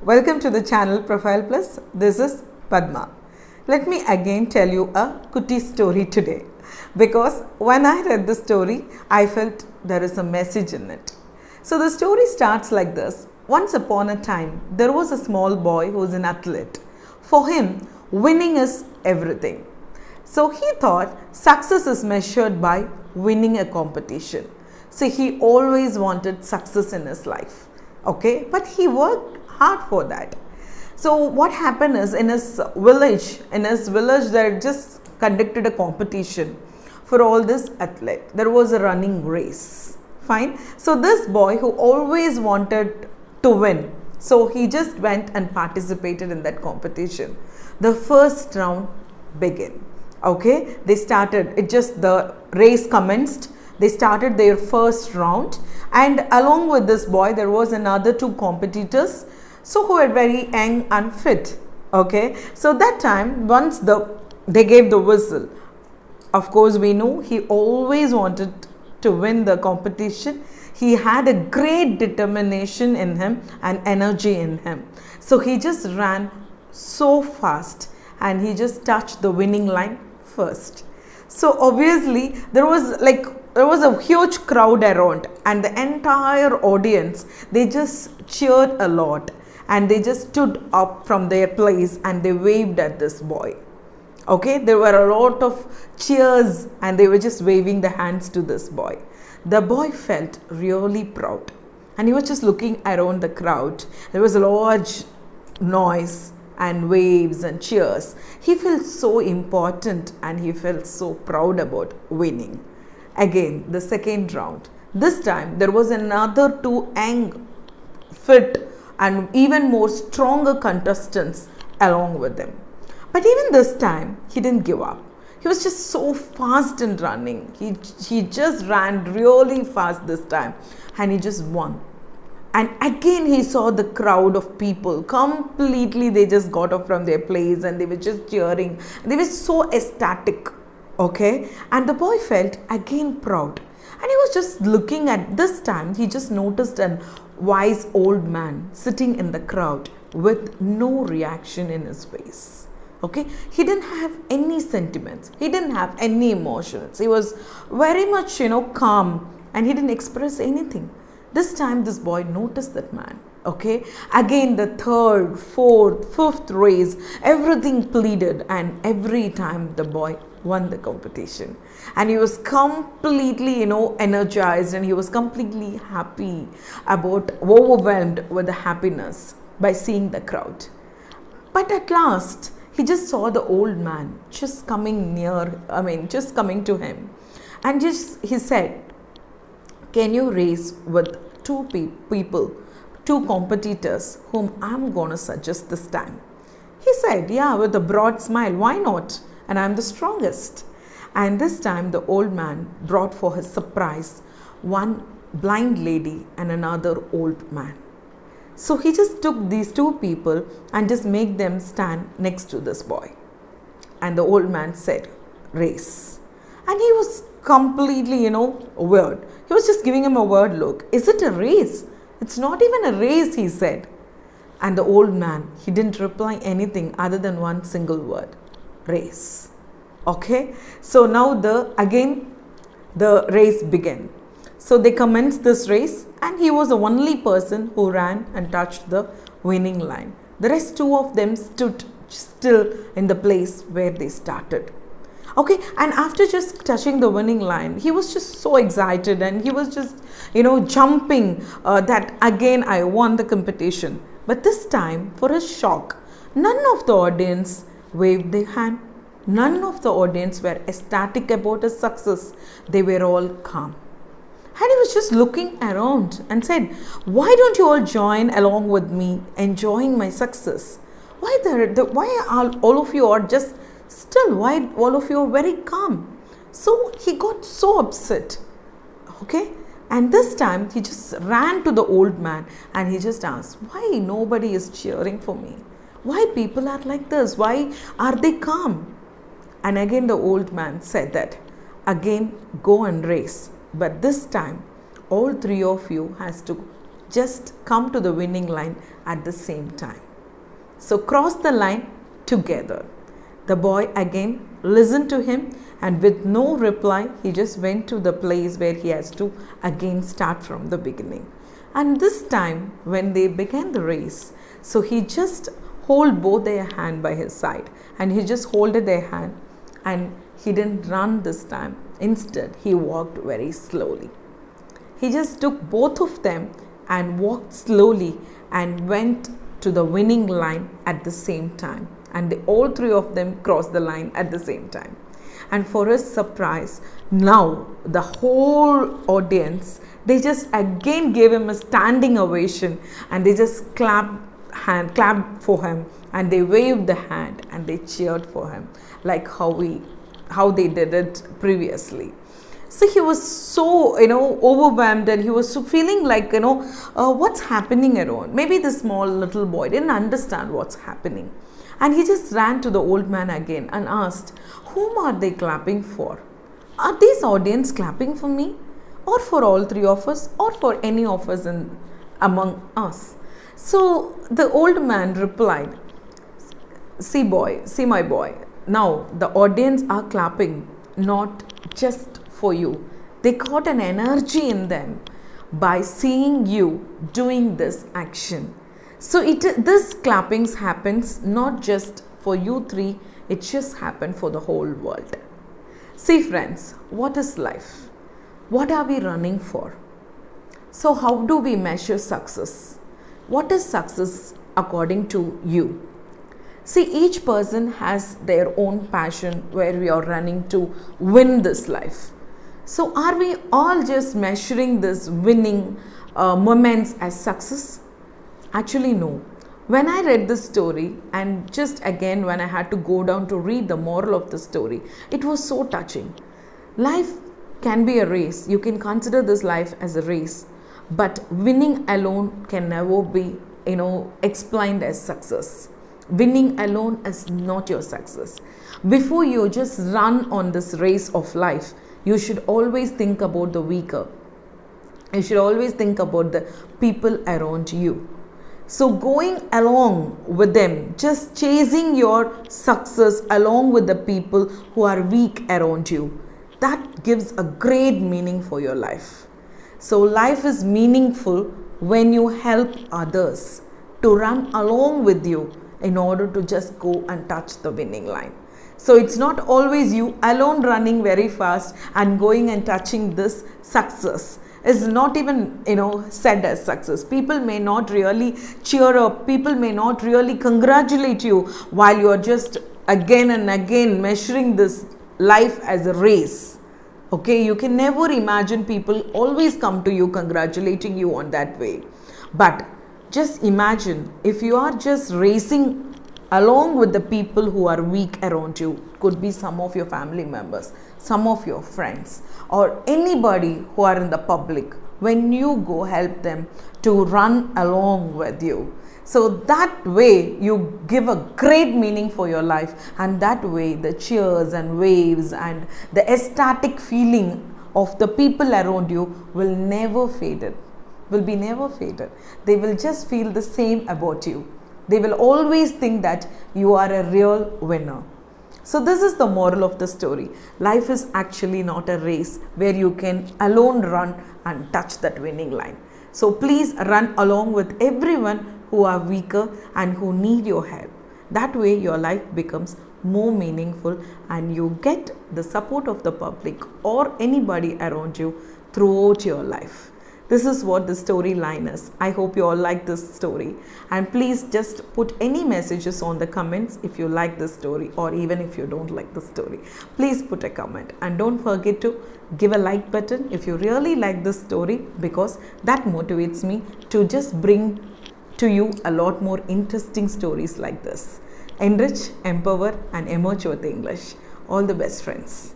Welcome to the channel Profile Plus. This is Padma. Let me again tell you a kutti story today, because when I read the story, I felt there is a message in it. So the story starts like this. Once upon a time, there was a small boy who was an athlete. For him, winning is everything. So he thought success is measured by winning a competition. So he always wanted success in his life. Okay, but he worked hard for that. So what happened is, in his village they just conducted a competition for all this athlete. There was a running race. Fine. So this boy who always wanted to win, so he just went and participated in that competition. The first round began. Okay, they started, the race commenced. They started their first round, and along with this boy there was another two competitors, so who were very young and fit. Okay, so that time once they gave the whistle, of course we know he always wanted to win the competition. He had a great determination in him and energy in him, so he just ran so fast and he just touched the winning line first. So obviously there was a huge crowd around, and the entire audience, they just cheered a lot, and they just stood up from their place and they waved at this boy. Okay, there were a lot of cheers and they were just waving the hands to this boy. The boy felt really proud, and he was just looking around the crowd. There was a large noise and waves and cheers. He felt so important and he felt so proud about winning. Again, the second round. This time there was another two young, fit and even more stronger contestants along with them. But even this time he didn't give up. He was just so fast in running. He just ran really fast this time, and he just won. And again he saw the crowd of people completely, they just got up from their place and they were just cheering. They were so ecstatic. Okay, and the boy felt again proud, and he was just looking at, this time he just noticed an wise old man sitting in the crowd with no reaction in his face. Okay, he didn't have any sentiments, he didn't have any emotions. He was very much calm, and he didn't express anything. This time this boy noticed that man. Okay, again the third, fourth, fifth race, everything pleaded, and every time the boy won the competition, and he was completely energized, and he was completely happy, overwhelmed with the happiness by seeing the crowd. But at last he just saw the old man just coming to him, and he said, "Can you race with two competitors whom I'm gonna suggest this time?" He said, "Yeah," with a broad smile, "why not? And I'm the strongest." And this time the old man brought for his surprise one blind lady and another old man. So he just took these two people and just made them stand next to this boy. And the old man said, "Race." And he was completely, weird. He was just giving him a weird look. "Is it a race? It's not even a race," he said. And the old man, he didn't reply anything other than one single word: race. Okay, so now the race began. So they commenced this race, and he was the only person who ran and touched the winning line. The rest two of them stood still in the place where they started. Okay, and after just touching the winning line, he was just so excited, and he was just jumping that again I won the competition. But this time, for his shock, none of the audience waved their hand. None of the audience were ecstatic about his success. They were all calm. And he was just looking around and said, "Why don't you all join along with me enjoying my success? Why are all of you are just still? Why all of you are very calm?" So he got so upset. Okay, and this time he just ran to the old man and he just asked, "Why nobody is cheering for me? Why people are like this? Why are they calm?" And again the old man said that, "Again go and race, but this time all three of you has to just come to the winning line at the same time. So cross the line together. The boy again listened to him, and with no reply, he just went to the place where he has to again start from the beginning. And this time, when they began the race, so he just hold both their hand by his side, and he just holded their hand, and he didn't run this time. Instead, he walked very slowly. He just took both of them and walked slowly and went to the winning line at the same time. And all three of them crossed the line at the same time. And for his surprise, now the whole audience, they just again gave him a standing ovation, and they just clapped for him, and they waved the hand and they cheered for him like how they did it previously. So he was so overwhelmed, and he was so feeling like what's happening around. Maybe the small little boy didn't understand what's happening, and he just ran to the old man again and asked, whom are they clapping for? Are these audience clapping for me, or for all three of us, or for any of us among us? So the old man replied, see my boy, now the audience are clapping not just for you. They got an energy in them by seeing you doing this action. So this clappings happens not just for you three, it just happened for the whole world. See friends, what is life? What are we running for? So how do we measure success? What is success according to you? See, each person has their own passion where we are running to win this life. So are we all just measuring this winning moments as success? Actually, no. When I read this story, and just again when I had to go down to read the moral of the story, it was so touching. Life can be a race. You can consider this life as a race, but winning alone can never be, explained as success. Winning alone is not your success. Before you just run on this race of life, you should always think about the weaker. You should always think about the people around you. So going along with them, just chasing your success along with the people who are weak around you, that gives a great meaning for your life. So life is meaningful when you help others to run along with you in order to just go and touch the winning line. So it's not always you alone running very fast and going and touching this success. Is not even said as success. People may not really cheer up, people may not really congratulate you while you are just again and again measuring this life as a race. Okay, you can never imagine people always come to you congratulating you on that way. But just imagine if you are just racing along with the people who are weak around you. Could be some of your family members, some of your friends, or anybody who are in the public. When you go help them to run along with you, so that way you give a great meaning for your life, and that way the cheers and waves and the ecstatic feeling of the people around you will never fade. Will be never faded. They will just feel the same about you. They will always think that you are a real winner. So this is the moral of the story. Life is actually not a race where you can alone run and touch that winning line. So please run along with everyone who are weaker and who need your help. That way your life becomes more meaningful, and you get the support of the public or anybody around you throughout your life. This is what the storyline is. I hope you all like this story, and please just put any messages on the comments if you like this story, or even if you don't like the story. Please put a comment, and don't forget to give a like button if you really like this story, because that motivates me to just bring to you a lot more interesting stories like this. Enrich, empower and emerge with English. All the best, friends.